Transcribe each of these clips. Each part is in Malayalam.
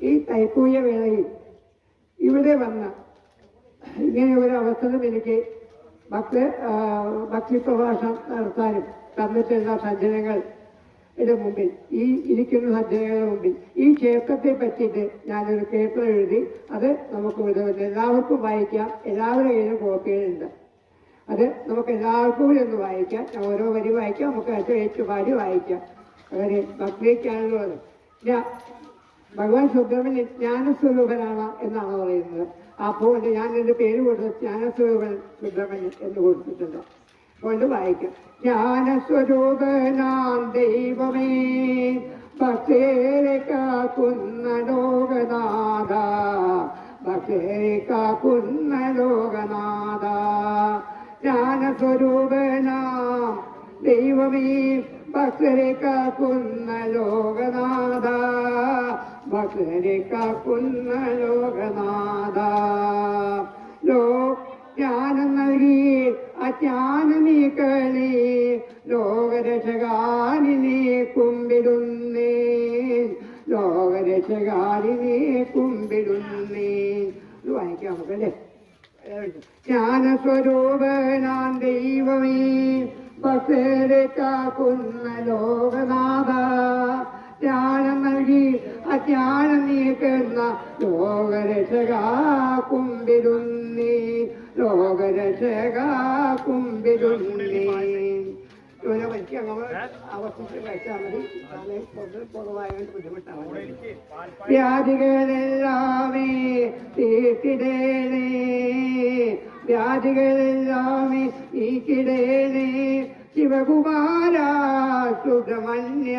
ഈ തൈപ്പൂയ വേളയിൽ ഇവിടെ വന്ന ഇങ്ങനെ ഒരു അവസരം എനിക്ക് ഭക്തി പ്രഭാഷണം നടത്താനും തന്നിട്ടുള്ള സജ്ജനങ്ങൾ മുമ്പിൽ, ഈ ഇരിക്കുന്ന സജ്ജനങ്ങളുടെ മുമ്പിൽ ഈ ക്ഷേത്രത്തെ പറ്റിയിട്ട് ഞാനൊരു പേപ്പർ എഴുതി അത് നമുക്ക് എല്ലാവർക്കും വായിക്കാം. എല്ലാവരുടെ കയ്യിലും കോപ്പികളുണ്ട്. അത് നമുക്ക് എല്ലാവർക്കും കൂടി ഒന്ന് വായിക്കാം. ഓരോ വരി വായിക്കാം, നമുക്ക് ഏറ്റുപാടി വായിക്കാം. അങ്ങനെ ഭക്തിക്കാണല്ലോ അത്. ഭഗവാൻ സുബ്രഹ്മണ്യൻ ജ്ഞാനസ്വരൂപനാണ് എന്നാണ് പറയുന്നത്. അപ്പോൾ ഞാൻ എൻ്റെ പേര് കൊടുത്ത് ജ്ഞാനസ്വരൂപൻ സുബ്രഹ്മണ്യൻ എന്ന് കൊടുത്തിട്ടുണ്ട്. കൊണ്ട് വായിക്കാം. ജ്ഞാനസ്വരൂപനാം ദൈവമേ, ഭക്തരെ കാക്കുന്ന ലോകനാഥ, ഭക്തരെ കാക്കുന്ന ലോകനാഥ. ജ്ഞാനസ്വരൂപനാം ദൈവമേ, ഭക്തരെ കാക്കുന്ന ലോകനാഥ, ഭക്തരെ കാക്കുന്ന ലോകനാഥ. ജ്ഞാനം നൽകി അജ്ഞാനം നീക്കളി, ലോകരക്ഷകാലിനെ കുമ്പിടുന്നേ, ലോകരക്ഷകാലിനെ കുമ്പിടുന്നേ. ഇത് വായിക്കാം നമുക്കല്ലേ. ജ്ഞാനസ്വരൂപനാം ദൈവമേ, ഭക്തരെ കാക്കുന്ന ലോകനാഥ, ജ്ഞാനം നൽകി അജ്ഞാനം നീക്കുന്ന ലോകരക്ഷകാ കുമ്പിടുന്നേ, ലോകരക്ഷകാ കുമ്പിടുന്നേ. ഇവരെ വലിക്ക് അങ്ങനെ അവസ്ഥയിൽ കഴിച്ചാൽ മതി. പൊതുവായോണ്ട് ബുദ്ധിമുട്ടാണ്. വ്യാധികളെല്ലാമേ തീർത്തിടേണേ, വ്യാധികളെല്ലാമേ തീർത്തിടേണേ, ശിവകുമാര സുബ്രഹ്മണ്യ.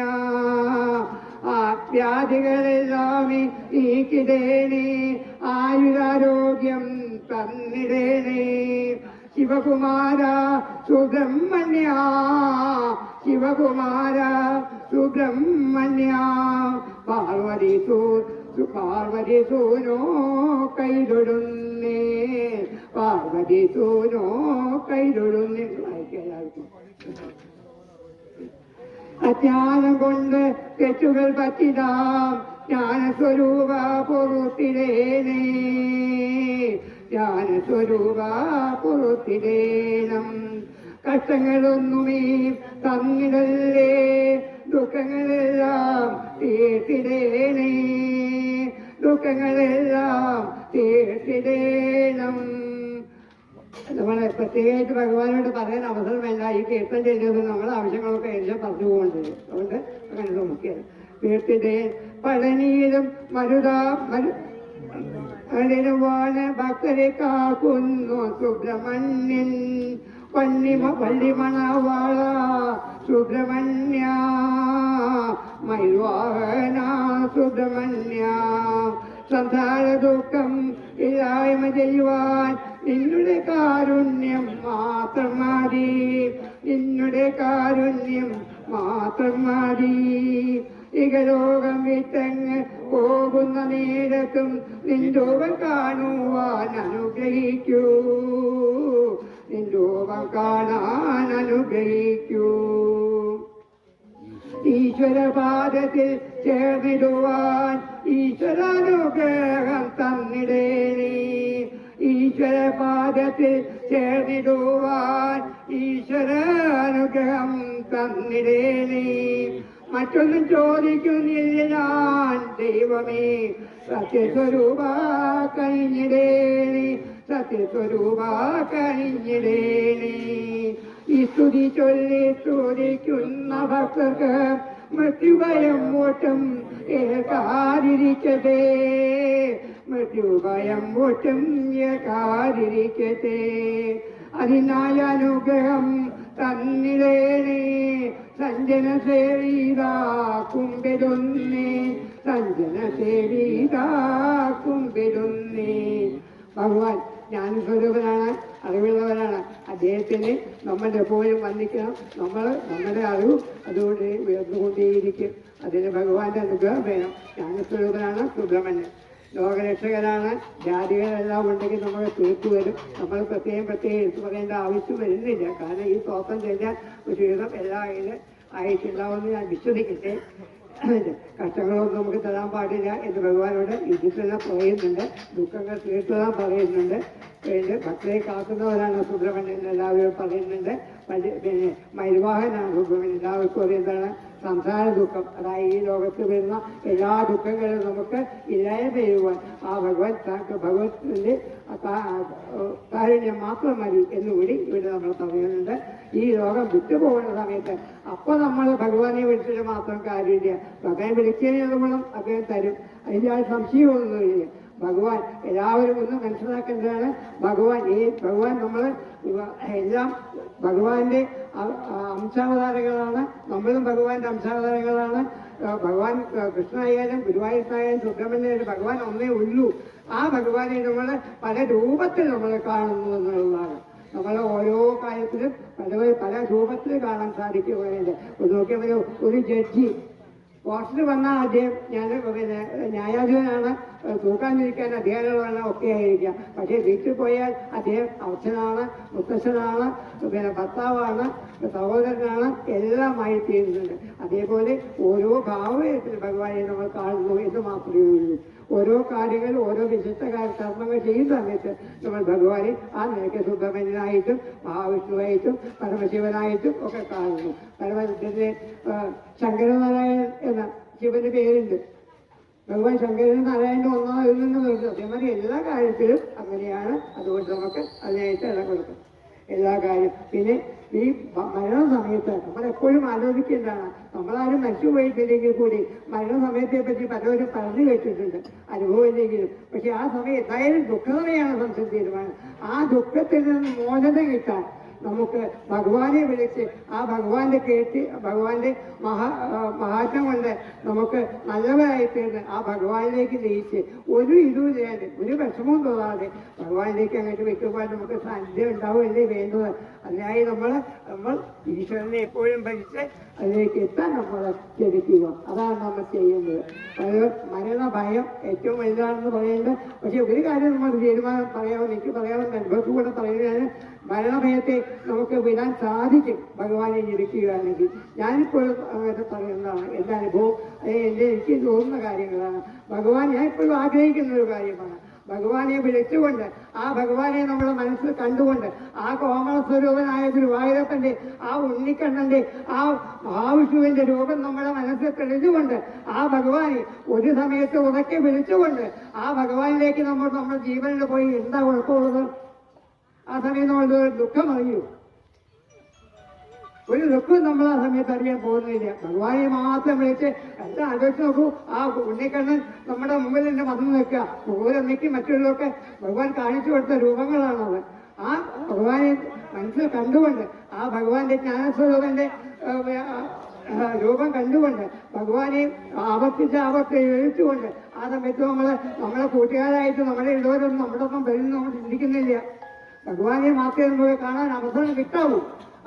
ആ വ്യാധികളെല്ലാമേ നീക്കിടേണേ, ആയുരാരോഗ്യം തന്നിടേണേ, ശിവകുമാര സുബ്രഹ്മണ്യ, ശിവകുമാര സുബ്രഹ്മണ്യ. പാർവതി സൂനോ കൈതൊടുന്നേ, പാർവതി സൂനോ കൈതൊടുന്നേ. വായിക്കാനായിരിക്കും. അജ്ഞാനം കൊണ്ട് തെറ്റുകൾ പറ്റിതാം ജ്ഞാനസ്വരൂപ പൊറുത്തിടേനേ, ജ്ഞാനസ്വരൂപ പൊറുത്തിടേണം. കഷ്ടങ്ങളൊന്നുമേ തന്നിടല്ലേ, ദുഃഖങ്ങളെല്ലാം തീർത്തിടേണേ, ദുഃഖങ്ങളെല്ലാം തീർത്തിടേണം. നമ്മളെ പ്രത്യേകിച്ച് ഭഗവാനോട് പറയാൻ അവസരം വേണ്ട. ഈ കീർത്തനം ചെയ്തത് നമ്മുടെ ആവശ്യങ്ങളൊക്കെ ഏകദേശം പറഞ്ഞു പോകുന്നുണ്ട്. അതുകൊണ്ട് അങ്ങനെ നോക്കിയത് തീർത്തിടേ. പഴനീരും മരുതാ ഭക്തരെ കാക്കുന്നു സുബ്രഹ്മണ്യൻ, പള്ളിമണവാള സുബ്രഹ്മണ്യ, മൈവാഹന സുബ്രഹ്മണ്യ. സംസാര ദുഃഖം ഇല്ലായ്മ ചെയ്യുവാൻ നിന്നുടെ കാരുണ്യം മാത്രം മതി, നിന്നുടെ കാരുണ്യം മാത്രം മതി. ഇകലോകം വിട്ടങ്ങ് പോകുന്ന നേരത്തും നിൻരൂപം കാണുവാൻ അനുഗ്രഹിക്കൂ, നിൻരൂപം കാണാൻ അനുഗ്രഹിക്കൂ. ഈശ്വരപാദത്തിൽ ചേർന്നിടുവാൻ ഈശ്വരാനുഗ്രഹം തന്നിടേനേ, ഈശ്വരപാദത്തിൽ ചേർന്നിടുവാൻ ഈശ്വരാനുഗ്രഹം തന്നിടേനേ. മറ്റൊന്നും ചോദിക്കുന്നില്ല ഞാൻ ദൈവമേ, സത്യസ്വരൂപ കഴിഞ്ഞിടേനേ, സത്യസ്വരൂപ കഴിഞ്ഞിടേനേ. ഈ സ്തുതി ചൊല്ലി സ്തുതിക്കുന്ന ഭക്തർക്ക് മൃത്യുഭയം ഒട്ടും ഏകാതിരിക്കട്ടെ, മൃത്യുഭയം ഒട്ടും ഏകാതിരിക്കട്ടെ. അതിനായ അനുഗ്രഹം തന്നിടേനേ, സഞ്ജന സേവിതാ കുമ്പിടുന്നേ, സഞ്ജന സേവിതാ കുമ്പിടുന്നേ. ഭഗവാൻ ജ്ഞാനസ്വരൂപനാണ്, അറിവുള്ളവരാണ്. അദ്ദേഹത്തിന് നമ്മൾ എപ്പോഴും വന്ദിക്കണം. നമ്മുടെ അറിവ് അതുകൊണ്ട് ഉയർന്നുകൊണ്ടേയിരിക്കും. അതിന് ഭഗവാന്റെ അനുഗ്രഹം വേണം. ജ്ഞാനസ്വരൂപനാണ് സുബ്രഹ്മണ്യൻ. ലോകരക്ഷകനാണ്. ജാതികളെല്ലാം ഉണ്ടെങ്കിൽ നമ്മൾ തീർത്തു വരും. നമ്മൾ പ്രത്യേകം എടുത്തു പറയേണ്ട ആവശ്യം വരുന്നില്ല. കാരണം ഈ സ്തോത്രം ചെയ്താൽ ഒരു വിധം എല്ലാ ആയിട്ടുണ്ടാവുമെന്ന് ഞാൻ വിശ്വസിക്കട്ടെ. കഷ്ടങ്ങളൊന്നും നമുക്ക് തരാൻ പാടില്ല എന്ന് ഭഗവാനോട് ഇതിൽ തന്നെ പറയുന്നുണ്ട്. ദുഃഖങ്ങൾ തീർത്തുതാൻ പറയുന്നുണ്ട്. പിന്നെ ഭക്തരെ കാക്കുന്നവരാണ് സുബ്രഹ്മണ്യൻ എല്ലാവരും പറയുന്നുണ്ട്. പിന്നെ മരുവാഹനാണ് സുബ്രഹ്മണ്യൻ. എല്ലാവർക്കും അറിയുന്നതാണ് സംസാര ദുഃഖം. അതായത് ഈ ലോകത്ത് വരുന്ന എല്ലാ ദുഃഖങ്ങളും നമുക്ക് ഇല്ലായ്മ ചെയ്യുവാൻ ആ ഭഗവത്തിന്റെ കാരുണ്യം മാത്രം മതി എന്നുകൂടി ഇവിടെ നമ്മൾ പറയുന്നുണ്ട്. ഈ ലോകം വിട്ടുപോകുന്ന സമയത്ത് അപ്പോൾ നമ്മൾ ഭഗവാനെ വിളിച്ചിട്ട് മാത്രം കാര്യമില്ല. ഭഗവാൻ വിളിച്ചതിന് നമ്മളും അദ്ദേഹം തരും. അതിൻ്റെ സംശയമൊന്നുമില്ല. ഭഗവാൻ എല്ലാവരും ഒന്ന് മനസ്സിലാക്കേണ്ടതാണ്. ഭഗവാൻ നമ്മൾ എല്ലാം ഭഗവാന്റെ അംശാവതാരങ്ങളാണ്. നമ്മളും ഭഗവാന്റെ അംശാവതാരങ്ങളാണ്. ഭഗവാൻ കൃഷ്ണനായാലും ഗുരുവായൂരനായാലും സുബ്രഹ്മണ്യനായാലും ഭഗവാൻ ഒന്നേ ഉള്ളൂ. ആ ഭഗവാനെ നമ്മൾ പല രൂപത്തിൽ നമ്മൾ കാണുന്നു എന്നുള്ളതാണ്. നമ്മൾ ഓരോ കാര്യത്തിലും പല രൂപത്തിൽ കാണാൻ സാധിക്കുകയുണ്ട്. നോക്കിയപ്പോൾ ഒരു ജഡ്ജി കോർട്ടിൽ വന്നാൽ അദ്ദേഹം പിന്നെ ന്യായാധിപനാണ്, തൂക്കാനിരിക്കാൻ അധികാരമാണ്, ഒക്കെ ആയിരിക്കാം. പക്ഷേ വീട്ടിൽ പോയാൽ അദ്ദേഹം അച്ഛനാണ്, മുത്തച്ഛനാണ്, പിന്നെ ഭർത്താവാണ്, സഹോദരനാണ്, എല്ലാമായി തീരുന്നുണ്ട്. അതേപോലെ ഓരോ ഭാവത്തിൽ ഭഗവാനെ നമ്മൾ കാണുന്നു എന്ന് മാത്രമേ ഉള്ളൂ. ഓരോ കാര്യങ്ങൾ ഓരോ വിശിഷ്ട കർമ്മങ്ങൾ ചെയ്യുന്ന സമയത്ത് നമ്മൾ ഭഗവാനെ ആ നിലയ്ക്ക് സുബ്രഹ്മണ്യനായിട്ടും മഹാവിഷ്ണുവായിട്ടും പരമശിവനായിട്ടും ഒക്കെ കാണുന്നു. പരമശിവന്റെ ശങ്കരനാരായണൻ എന്ന ശിവന്റെ പേരുണ്ട്. ഭഗവാൻ ശങ്കരൻ നാരായണൻ ഒന്നായിരുന്നു വരുന്നത്. അതേമാതിരി എല്ലാ കാര്യത്തിലും അങ്ങനെയാണ്. അതുകൊണ്ട് നമുക്ക് അതിനായിട്ട് ഇടം കൊടുക്കും എല്ലാ കാര്യം. പിന്നെ ഈ മരണ സമയത്ത് നമ്മളെപ്പോഴും ആലോചിക്കേണ്ടതാണ്. നമ്മളാരും മരിച്ചു പോയിട്ടില്ലെങ്കിൽ കൂടി മരണ സമയത്തെ പറ്റി പലരും പറഞ്ഞു കേട്ടിട്ടുണ്ട്, അനുഭവമില്ലെങ്കിലും. പക്ഷെ ആ സമയം എന്തായാലും ദുഃഖമയാണ് സംശയം തീരുമാനം. ആ ദുഃഖത്തിൽ നിന്ന് മോചനം കിട്ടാൻ നമുക്ക് ഭഗവാനെ വിളിച്ച് ആ ഭഗവാന്റെ ഭഗവാന്റെ മഹാത്മ്യം കൊണ്ട് നമുക്ക് നല്ലവരായി തീർന്ന് ആ ഭഗവാനിലേക്ക് ജയിച്ച് ഒരു ഇതും ചെയ്യാതെ ഒരു വിഷമവും തോന്നാതെ ഭഗവാനിലേക്ക് അങ്ങോട്ട് വെക്കുമ്പോൾ നമുക്ക് സാന്നിധ്യം ഉണ്ടാവുകയല്ലേ വേണ്ടത്. അതിനായി നമ്മൾ ഈശ്വരനെ എപ്പോഴും ഭരിച്ച് അതിലേക്ക് എത്താൻ നമ്മൾ ജനിക്കുക. അതാണ് നമ്മൾ ചെയ്യുന്നത്. മരണഭയം ഏറ്റവും വലുതാണെന്ന് പറയുന്നത്. പക്ഷെ ഒരു കാര്യം നമ്മൾ തീരുമാനം പറയാമെന്ന് എനിക്ക് പറയാമെന്ന് അനുഭവത്തിലൂടെ പറയുകയാണ്. മരണഭയത്തെ നമുക്ക് വിടാൻ സാധിക്കും ഭഗവാനെ ജനിക്കുകയാണെങ്കിൽ. ഞാനിപ്പോഴും അങ്ങനെ പറയുന്നതാണ് എൻ്റെ അനുഭവം. എനിക്ക് തോന്നുന്ന കാര്യങ്ങളാണ്. ഭഗവാൻ ഞാൻ ഇപ്പോഴും ആഗ്രഹിക്കുന്ന ഒരു കാര്യമാണ്. ഭഗവാനെ വിളിച്ചുകൊണ്ട് ആ ഭഗവാനെ നമ്മുടെ മനസ്സിൽ കണ്ടുകൊണ്ട് ആ കോമള സ്വരൂപനായ ഗുരുവായൂരപ്പന്റെ ആ ഉണ്ണിക്കണ്ണന്റെ ആ മഹാവിഷ്ണുവിന്റെ രൂപം നമ്മുടെ മനസ്സിൽ തെളിഞ്ഞുകൊണ്ട് ആ ഭഗവാനെ ഒരു സമയത്ത് ഉറക്കെ വിളിച്ചുകൊണ്ട് ആ ഭഗവാനിലേക്ക് നമ്മുടെ ജീവനിൽ പോയി എന്താ കുഴപ്പമുള്ളത്? ആ സമയം നമ്മൾ ദുഃഖം അറിയൂ. ഒരു ദുഃഖം നമ്മൾ ആ സമയത്ത് അറിയാൻ പോകുന്നില്ല. ഭഗവാനെ മാത്രം വിളിച്ച് എന്താ ആലോചിച്ച് നോക്കൂ. ആ ഉണ്ണിക്കണ്ണൻ നമ്മുടെ മുമ്പിൽ തന്നെ വന്നു നിൽക്കുക. മുകളിലേക്ക് മറ്റുള്ളവർക്ക് ഭഗവാൻ കാണിച്ചു കൊടുത്ത രൂപങ്ങളാണത്. ആ ഭഗവാനെ മനസ്സിൽ കണ്ടുകൊണ്ട് ആ ഭഗവാന്റെ ജ്ഞാനസ്വരൂപന്റെ രൂപം കണ്ടുകൊണ്ട് ഭഗവാനെ ആവർത്തിച്ച് എഴുത്തുകൊണ്ട് ആ സമയത്ത് നമ്മളെ കൂട്ടുകാരായിട്ട് നമ്മളെ ഉള്ളവരൊന്നും നമ്മുടെ ഒപ്പം വരുന്ന നമ്മൾ ചിന്തിക്കുന്നില്ല. ഭഗവാനെ മാത്രമേ നമുക്ക് കാണാൻ അവസരം കിട്ടാവൂ.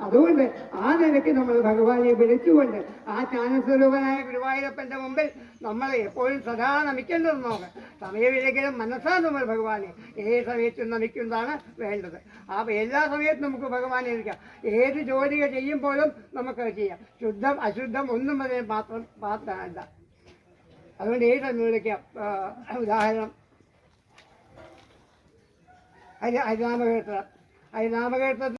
അതുകൊണ്ട് ആ നിലയ്ക്ക് നമ്മൾ ഭഗവാനെ വിളിച്ചുകൊണ്ട് ആ ജ്ഞാനസ്വരൂപനായ ഗുരുവായൂരപ്പന്റെ മുമ്പിൽ നമ്മൾ എപ്പോഴും സദാ നമിക്കേണ്ടത് നോക്കാം. സമയമില്ലെങ്കിലും മനസ്സാ നമ്മൾ ഭഗവാനെ ഏത് സമയത്തും നമിക്കുന്നതാണ് വേണ്ടത്. എല്ലാ സമയത്തും നമുക്ക് ഭഗവാനെ ഇരിക്കാം. ഏത് ജോലികൾ ചെയ്യുമ്പോഴും നമുക്ക് ചെയ്യാം. ശുദ്ധം അശുദ്ധം ഒന്നും അതിനെ മാത്രമല്ല. അതുകൊണ്ട് ഏതെന്ന് വിളിക്കാം. ഉദാഹരണം ഹരിനാമകീർത്തനം.